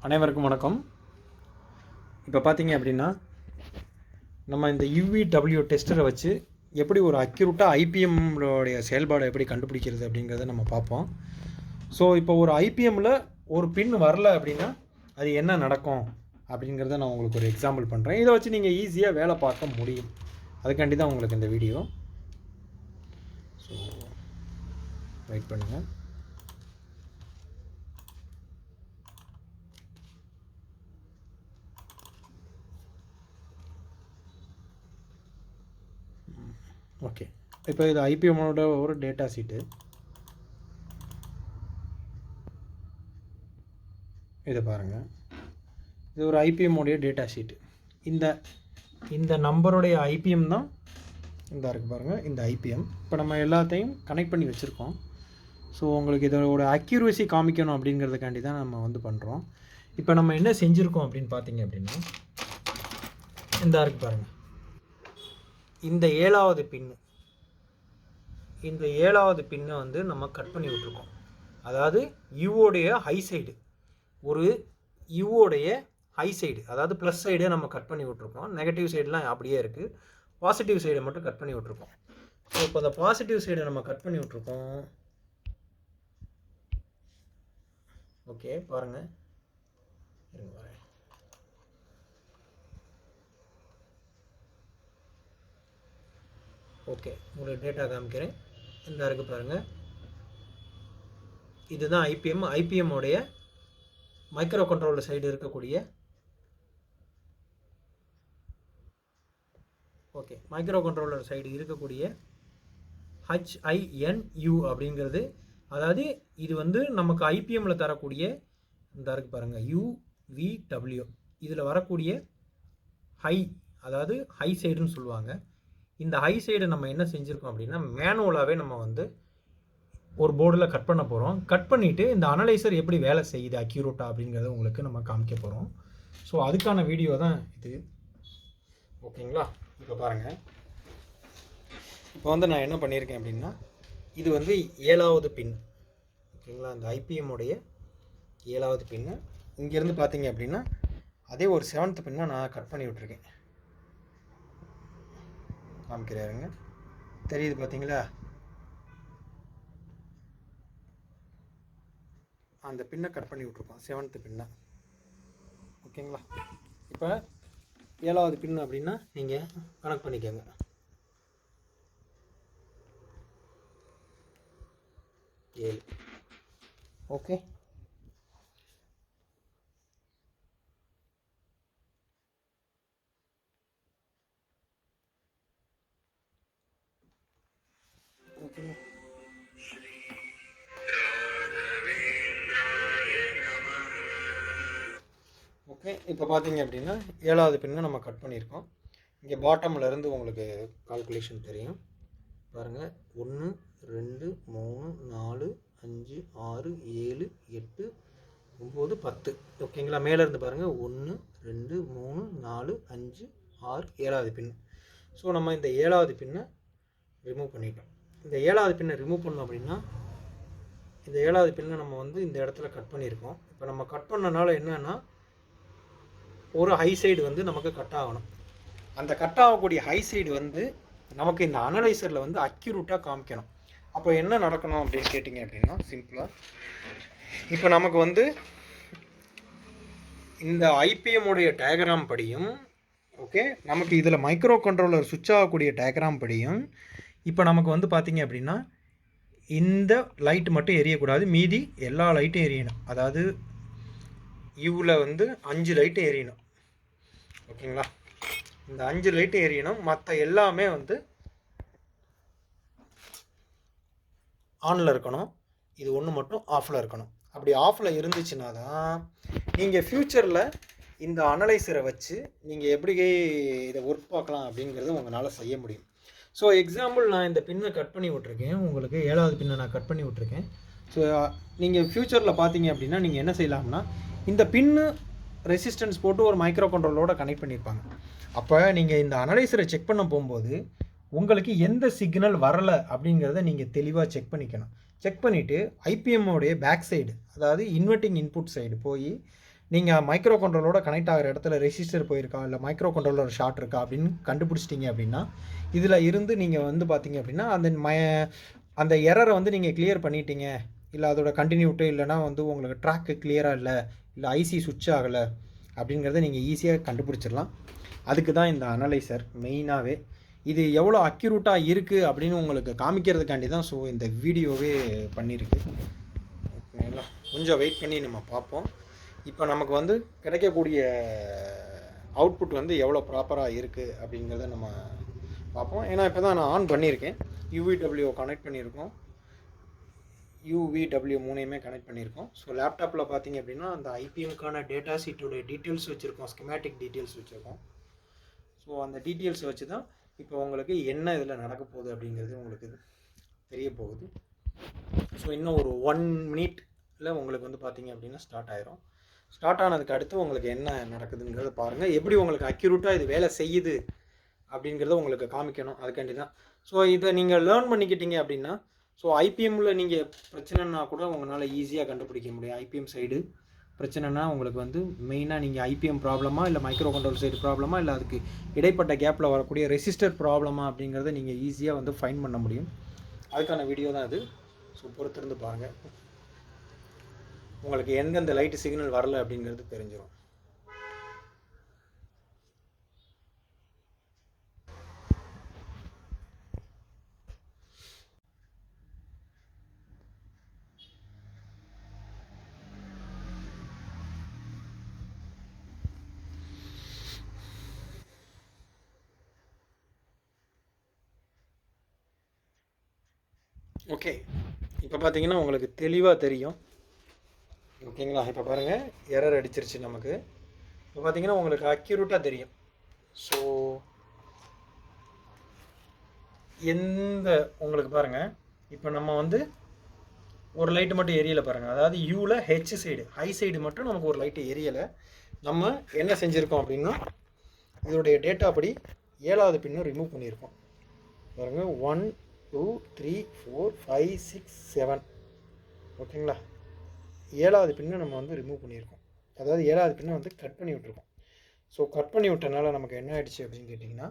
அனைவருக்கும் வணக்கம். இப்போ பார்த்தீங்க அப்படின்னா நம்ம இந்த UVW டெஸ்டரை வச்சு எப்படி ஒரு அக்யூரேட்டாக ஐபிஎம்முடைய செயல்பாடை எப்படி கண்டுபிடிக்கிறது அப்படிங்கிறத நம்ம பார்ப்போம். ஸோ இப்போ ஒரு ஐபிஎம்மில் ஒரு பின் வரல அப்படின்னா அது என்ன நடக்கும் அப்படிங்கிறத நான் உங்களுக்கு ஒரு எக்ஸாம்பிள் பண்ணுறேன். இதை வச்சு நீங்கள் ஈஸியாக வேலை பார்க்க முடியும். அதுக்காண்டி தான் உங்களுக்கு இந்த வீடியோ. ஸோ வெயிட் பண்ணுங்கள். ஓகே, இப்போ இது ஐபிஎம்மோட ஒரு டேட்டா ஷீட்டு. இதை பாருங்கள், இது ஒரு ஐபிஎம்மோடைய டேட்டா ஷீட்டு. இந்த நம்பருடைய ஐபிஎம் தான் இந்த இருக்குது பாருங்கள், இந்த ஐபிஎம். இப்போ நம்ம எல்லாத்தையும் கனெக்ட் பண்ணி வச்சுருக்கோம். ஸோ உங்களுக்கு இதோட அக்யூரசி காமிக்கணும் அப்படிங்கிறதுக்காண்டி தான் நம்ம வந்து பண்ணுறோம். இப்போ நம்ம என்ன செஞ்சுருக்கோம் அப்படின்னு பார்த்தீங்க அப்படின்னா, இந்த இருக்குது பாருங்கள், இந்த ஏழாவது பின்னை வந்து நம்ம கட் பண்ணி விட்ருக்கோம். அதாவது யூவோடைய ஹை சைடு, ஒரு யூவோடைய ஹை சைடு, அதாவது ப்ளஸ் சைடை நம்ம கட் பண்ணி விட்ருக்கோம். நெகட்டிவ் சைடெலாம் அப்படியே இருக்குது. பாசிட்டிவ் சைடை மட்டும் கட் பண்ணி விட்ருக்கோம். ஸோ இப்போ அந்த பாசிட்டிவ் சைடை நம்ம கட் பண்ணி விட்ருக்கோம். ஓகே பாருங்கள், ஓகே உங்களுக்கு டேட்டா காமிக்கிறேன். இந்த இருக்குது பாருங்கள், இதுதான் ஐபிஎம்முடைய மைக்ரோ கண்ட்ரோலர் சைடு இருக்கக்கூடிய மைக்ரோ கண்ட்ரோலர் சைடு இருக்கக்கூடிய HINU அப்படிங்கிறது. அதாவது இது வந்து நமக்கு ஐபிஎம்மில் தரக்கூடிய இந்த இருக்குது பாருங்கள், UVW, இதில் வரக்கூடிய அதாவது ஹை சைடுன்னு சொல்லுவாங்க. இந்த ஹை சைடு நம்ம என்ன செஞ்சுருக்கோம் அப்படின்னா, மேனுவலாகவே நம்ம வந்து ஒரு போர்டில் கட் பண்ண போகிறோம். கட் பண்ணிவிட்டு இந்த அனலைசர் எப்படி வேலை செய்யுது அக்யூரேட்டாக அப்படிங்கிறத உங்களுக்கு நம்ம காமிக்க போகிறோம். ஸோ அதுக்கான வீடியோ தான் இது. ஓகேங்களா, இப்போ பாருங்கள். இப்போ வந்து நான் என்ன பண்ணியிருக்கேன் அப்படின்னா, இது வந்து 7வது பின். ஓகேங்களா, இந்த ஐபிஎம்முடைய 7வது பின்னு. இங்கேருந்து பார்த்தீங்க அப்படின்னா அதே ஒரு 7th பின்னை நான் கட் பண்ணி விட்ருக்கேன். காமிக்கிறாருங்க, தெரியுது பார்த்தீங்களா? அந்த பின்னை கட் பண்ணி விட்ருக்கோம், 7th பின்னை. ஓகேங்களா, இப்போ 7வது பின் அப்படின்னா நீங்கள் கனெக்ட் பண்ணிக்கோங்க. ஓகே, ஓகே இப்போ பார்த்தீங்க அப்படின்னா 7வது பின்னை நம்ம கட் பண்ணியிருக்கோம். இங்கே பாட்டமில் இருந்து உங்களுக்கு கால்குலேஷன் தெரியும் பாருங்கள். 1 2 3 4 5 6 7 8 9 10. ஓகேங்களா, மேலேருந்து பாருங்கள், 1 2 3 4 5 6 7வது பின். ஸோ நம்ம இந்த 7வது பின்னை ரிமூவ் பண்ணிட்டோம். இந்த 7வது பின்னை ரிமூவ் பண்ணோம் அப்படின்னா, இந்த 7வது பின்னை நம்ம வந்து இந்த இடத்துல கட் பண்ணியிருக்கோம். இப்போ நம்ம கட் பண்ணனால என்னன்னா, ஒரு ஹை சைடு வந்து நமக்கு கட் ஆகணும். அந்த கட் ஆகக்கூடிய ஹை சைடு வந்து நமக்கு இந்த அனலைசரில் வந்து அக்யூரேட்டாக காமிக்கணும். அப்போ என்ன நடக்கணும் அப்படின்னு கேட்டிங்க அப்படின்னா, சிம்பிளாக இப்போ நமக்கு வந்து இந்த ஐபிஎம்முடைய டயக்ராம் படியும், ஓகே, நமக்கு இதில் மைக்ரோ கண்ட்ரோலர் சுவிட்ச் ஆகக்கூடிய டயக்ராம் படியும், இப்போ நமக்கு வந்து பார்த்திங்க அப்படின்னா இந்த லைட் மட்டும் எரியக்கூடாது, மீதி எல்லா லைட்டும் எரியணும். அதாவது யூவில் வந்து 5 லைட்டும் எரியணும். ஓகேங்களா, இந்த 5 லைட்டும் எரியணும். மற்ற எல்லாமே வந்து ஆனில் இருக்கணும். இது ஒன்று மட்டும் ஆஃபில் இருக்கணும். அப்படி ஆஃபில் இருந்துச்சுன்னா தான் நீங்கள் ஃப்யூச்சரில் இந்த அனலைசரை வச்சு நீங்கள் எப்படி இதை ஒர்க் பார்க்கலாம் அப்படிங்கிறத உங்களால் செய்ய முடியும். ஸோ எக்ஸாம்பிள், நான் இந்த பின்னை கட் பண்ணி விட்ருக்கேன். உங்களுக்கு 7வது பின்னை நான் கட் பண்ணி விட்ருக்கேன். ஸோ நீங்கள் ஃப்யூச்சரில் பார்த்தீங்க அப்படின்னா நீங்கள் என்ன செய்யலாம்னா, இந்த பின்னு ரெசிஸ்டன்ஸ் போட்டு ஒரு மைக்ரோ கண்ட்ரோலரோட கனெக்ட் பண்ணியிருப்பாங்க. அப்போ நீங்கள் இந்த அனலைசரை செக் பண்ண போகும்போது உங்களுக்கு எந்த சிக்னல் வரலை அப்படிங்கிறத நீங்கள் தெளிவாக செக் பண்ணிக்கணும். செக் பண்ணிவிட்டு ஐபிஎம்மோடைய பேக் சைடு, அதாவது இன்வெர்ட்டிங் இன்புட் சைடு போய் நீங்கள் மைக்ரோ கண்ட்ரோலரோட கனெக்ட் ஆகிற இடத்துல ரெசிஸ்டர் போயிருக்கா, இல்லை மைக்ரோ கண்ட்ரோலர் ஷார்ட் இருக்கா அப்படின்னு கண்டுபிடிச்சிட்டிங்க அப்படின்னா, இதில் இருந்து நீங்கள் வந்து பார்த்தீங்க அப்படின்னா அந்த எரரை வந்து நீங்கள் கிளியர் பண்ணிட்டீங்க, இல்லை அதோட கண்டினியூட்டு இல்லைனா வந்து உங்களுக்கு ட்ராக்கு கிளியராக இல்லை ஐசி சுவிட்ச் ஆகலை அப்படிங்கிறத நீங்கள் ஈஸியாக கண்டுபிடிச்சிடலாம். அதுக்கு தான் இந்த அனலைசர் மெயினாகவே. இது எவ்வளோ அக்யூரேட்டாக இருக்குது அப்படின்னு உங்களுக்கு காமிக்கிறதுக்காண்டி தான் இந்த வீடியோவே பண்ணியிருக்கு. ஓகேங்களா, கொஞ்சம் வெயிட் பண்ணி நம்ம பார்ப்போம். இப்போ நமக்கு வந்து கிடைக்கக்கூடிய அவுட்புட் வந்து எவ்வளோ ப்ராப்பராக இருக்குது அப்படிங்கிறத நம்ம பார்ப்போம். ஏன்னா இப்போ தான் நான் ஆன் பண்ணியிருக்கேன். UVW கனெக்ட் பண்ணியிருக்கோம், UVW மூணையுமே கனெக்ட் பண்ணியிருக்கோம். ஸோ லேப்டாப்பில் பார்த்தீங்க அப்படின்னா அந்த ஐபிஎம்க்கான டேட்டா ஷீட்டோடைய டீட்டெயில்ஸ் வச்சுருக்கோம், ஸ்கிமேட்டிக் டீட்டெயில்ஸ் வச்சுருக்கோம். ஸோ அந்த டீட்டெயில்ஸ் வச்சு தான் இப்போ உங்களுக்கு என்ன இதில் நடக்க போகுது அப்படிங்கிறது உங்களுக்கு தெரிய போகுது. ஸோ இன்னும் ஒரு 1 மினிட்டில் உங்களுக்கு வந்து பார்த்தீங்க அப்படின்னா ஸ்டார்ட் ஆயிரும். ஸ்டார்ட் ஆனதுக்கு அடுத்து உங்களுக்கு என்ன நடக்குதுங்கிறத பாருங்கள். எப்படி உங்களுக்கு அக்யூரேட்டாக இது வேலை செய்யுது அப்படிங்கிறத உங்களுக்கு காமிக்கணும், அதுக்காண்டி தான். ஸோ இதை நீங்கள் லேர்ன் பண்ணிக்கிட்டீங்க அப்படின்னா, ஸோ ஐபிஎம்மில் நீங்கள் பிரச்சனைனா கூட உங்களால் ஈஸியாக கண்டுபிடிக்க முடியும். ஐபிஎம் சைடு பிரச்சனைனா உங்களுக்கு வந்து மெயினாக நீங்கள் ஐபிஎம் ப்ராப்ளமா, இல்லை மைக்ரோ கண்ட்ரோல் சைடு ப்ராப்ளமா, இல்லை அதுக்கு இடைப்பட்ட கேப்பில் வரக்கூடிய ரெசிஸ்டர் ப்ராப்ளமா அப்படிங்கிறத நீங்கள் ஈஸியாக வந்து ஃபைண்ட் பண்ண முடியும். அதுக்கான வீடியோ தான் இது. ஸோ பொறுத்திருந்து பாருங்கள், உங்களுக்கு எந்தெந்த லைட்டு சிக்னல் வரல அப்படிங்கிறது தெரிஞ்சிடும். ஓகே, இப்போ பார்த்தீங்கன்னா உங்களுக்கு தெளிவாக தெரியும். ஓகேங்களா, இப்போ பாருங்கள் எரர் அடிச்சிருச்சு நமக்கு. இப்போ பார்த்தீங்கன்னா உங்களுக்கு அக்யூரேட்டாக தெரியும். ஸோ உங்களுக்கு பாருங்கள், இப்போ நம்ம வந்து ஒரு லைட்டு மட்டும் எரியலை பாருங்கள். அதாவது யூவில் ஹெச் சைடு ஹை சைடு மட்டும் நமக்கு ஒரு லைட்டு எரியலை. நம்ம என்ன செஞ்சுருக்கோம் அப்படின்னா, இதோடைய டேட்டா படி 7வது பின்னும் ரிமூவ் பண்ணியிருக்கோம் பாருங்கள். 1 2 3 4 5 6 7. ஓகேங்களா, 7வது பின்னை நம்ம வந்து ரிமூவ் பண்ணியிருக்கோம். அதாவது 7வது பின்னை வந்து கட் பண்ணி விட்டுருக்கோம். ஸோ கட் பண்ணி விட்டனால நமக்கு என்ன ஆயிடுச்சு அப்படின்னு கேட்டிங்கன்னா,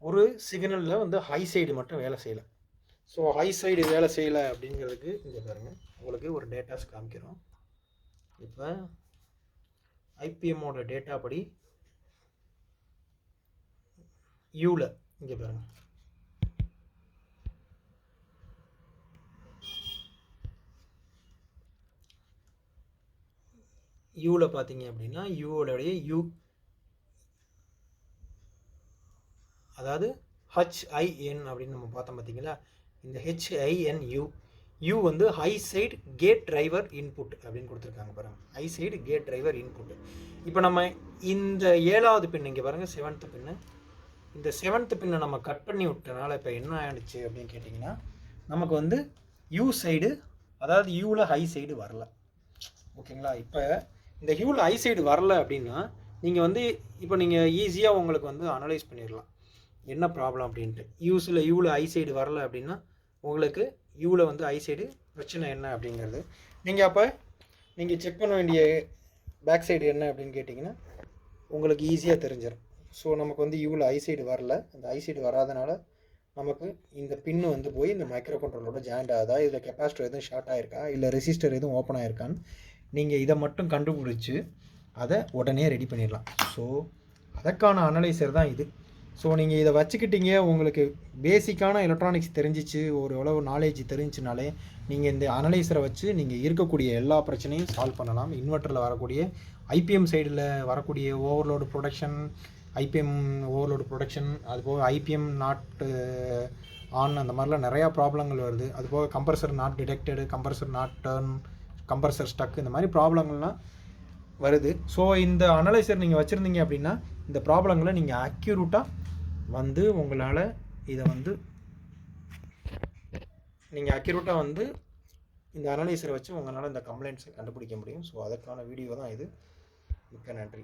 ஒரு சிக்னலில் வந்து ஹை சைடு மட்டும் வேலை செய்யலை. ஸோ ஹை சைடு வேலை செய்யலை அப்படிங்கிறதுக்கு இங்கே பாருங்கள், உங்களுக்கு ஒரு டேட்டாஸ் காமிக்கிறோம். இப்போ ஐபிஎம்மோட டேட்டா படி யூவில் இங்கே பாருங்கள், யூவில் பார்த்தீங்க அப்படின்னா யூவோடைய அதாவது HIN அப்படின்னு நம்ம பார்த்தோம் பார்த்தீங்களா. இந்த HINU வந்து high side gate driver input அப்படின்னு கொடுத்துருக்காங்க பாருங்கள். High side gate driver input. இப்போ நம்ம இந்த 7வது பின் இங்கே பாருங்கள், 7th பின்னு. இந்த 7th பின்னை நம்ம கட் பண்ணி விட்டனால இப்போ என்ன ஆயிடுச்சு அப்படின்னு கேட்டிங்கன்னா, நமக்கு வந்து யூ சைடு, அதாவது யூவில் ஹை சைடு வரல. ஓகேங்களா, இப்போ இந்த யூவில் ஹை சைடு வரல அப்படின்னா நீங்கள் வந்து இப்போ நீங்கள் ஈஸியாக உங்களுக்கு வந்து அனலைஸ் பண்ணிடலாம் என்ன ப்ராப்ளம் அப்படின்ட்டு. யூவில் ஐ சைடு வரல அப்படின்னா உங்களுக்கு யூவில் வந்து ஐ சைடு பிரச்சனை என்ன அப்படிங்கிறது நீங்கள் செக் பண்ண வேண்டிய பேக் சைடு என்ன அப்படின்னு கேட்டிங்கன்னா உங்களுக்கு ஈஸியாக தெரிஞ்சிடும். ஸோ நமக்கு வந்து யூவில் ஐ சைடு வரல. அந்த ஐ சைடு வராதனால நமக்கு இந்த பின்னு வந்து போய் இந்த மைக்ரோ கண்ட்ரோலரோட ஜாயிண்ட் ஆகுதா, இதில் கெப்பாசிட்டர் எதுவும் ஷார்ட் ஆகிருக்கா, இல்லை ரெசிஸ்டர் எதுவும் ஓப்பன் ஆகிருக்கான்னு நீங்கள் இதை மட்டும் கண்டுபிடிச்சி அதை உடனே ரெடி பண்ணிடலாம். ஸோ அதற்கான அனலைசர் தான் இது. ஸோ நீங்கள் இதை வச்சுக்கிட்டீங்க, உங்களுக்கு பேசிக்கான எலக்ட்ரானிக்ஸ் தெரிஞ்சிச்சு, ஒரு எவ்வளோ நாலேஜ் தெரிஞ்சுனாலே நீங்கள் இந்த அனலைசரை வச்சு நீங்கள் இருக்கக்கூடிய எல்லா பிரச்சனையும் சால்வ் பண்ணலாம். இன்வெர்ட்டரில் வரக்கூடிய ஐபிஎம் சைடில் வரக்கூடிய overload production, IPM overload production, அதுபோக ஐபிஎம் நாட் ஆன், அந்த மாதிரிலாம் நிறையா ப்ராப்ளங்கள் வருது. அதுபோக compressor not detected, compressor not turn, compressor stuck, இந்த மாதிரி ப்ராப்ளங்கள்லாம் வருது. ஸோ இந்த அனலைசர் நீங்கள் வச்சுருந்தீங்க அப்படின்னா இந்த ப்ராப்ளங்களை நீங்கள் அக்யூரேட்டாக வந்து உங்களால் இதை வந்து நீங்கள் அக்யூரேட்டாக வந்து இந்த அனலைசரை வச்சு உங்களால் இந்த கம்ப்ளைண்ட்ஸை கண்டுபிடிக்க முடியும். ஸோ அதற்கான வீடியோ தான் இது. மிக்க நன்றி.